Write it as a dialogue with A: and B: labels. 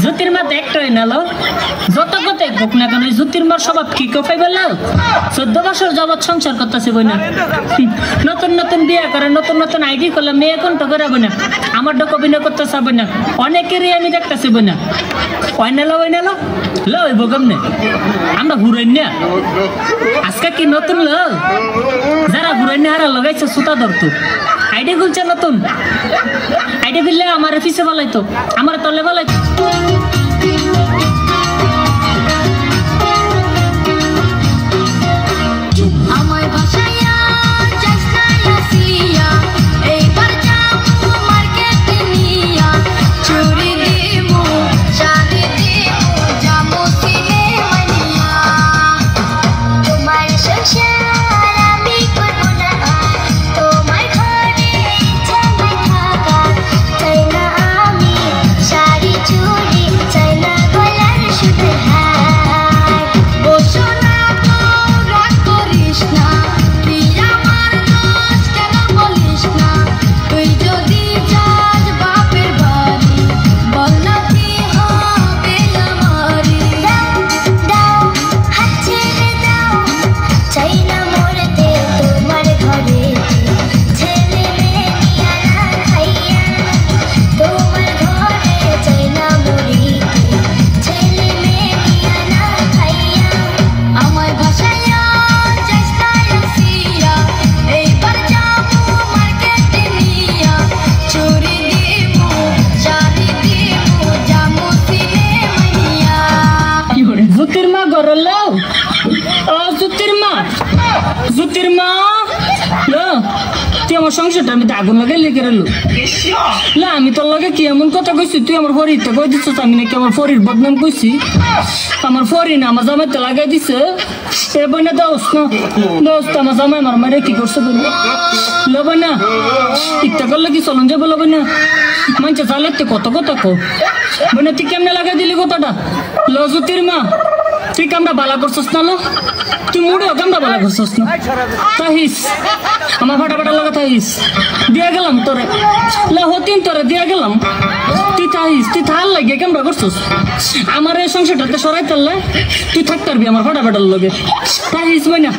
A: জ্যোতির্মা তো একটাই নালো যত কথাই হোক না কেন জ্যোতির্মার স্বভাব কি কফাই বললো 14 বছর যাবৎ সংসার করতেছে বই না নতুন নতুন বিয়ে করে নতুন নতুন আইডি করলে মেয়ে কোন তো করাবো না আমার ডক অভিনয় করতে চাবো না অনেকেরই আমি দেখতেছি বই না ওই নালো লো ওই বোগাম না আমরা ঘুরাই না আজকে কি নতুন লো যারা ঘুরাই না হারা লাগাইছে সুতা ধরতো আইডি খুলছে নতুন আইডি খুললে আমার অফিসে বলাইতো আমার তলে বলাইতো জ্যোতির্মা তুই আমার সংসারটা আমি আগুন লাগাই লেগে রইল না আমি তোর লগে কি এমন কথা কইছি তুই আমার ফরিদটা কই দিচ্ছিস আমি নাকি আমার ফরির বদনাম কইছি আমার ফরি না আমার জামাইতে লাগাই দিছে এ বইনা দোস্ত আমার জামাই আমার মারে কি করছে বলে লবই না ইত্যা করলে কি চলন যাবো লবই না মানছে চালাতে কত কথা কো বইনা তুই কেমনে লাগাই দিলি কথাটা জ্যোতির্মা তুই কামটা বালা করছিস না লো তুই মুড়েও কামটা বালা করছিস না তাহিস আমার ফাটাফাটা লাগা তাহিস দিয়া গেলাম তোরে হতিন তোরে দিয়া গেলাম তুই তাহিস তুই থাল লাগে কামটা করছিস আমার এই সংসারটাতে সরাই তারলে তুই থাকতে পারবি আমার ফাটাফাটার লগে তাহিস বই না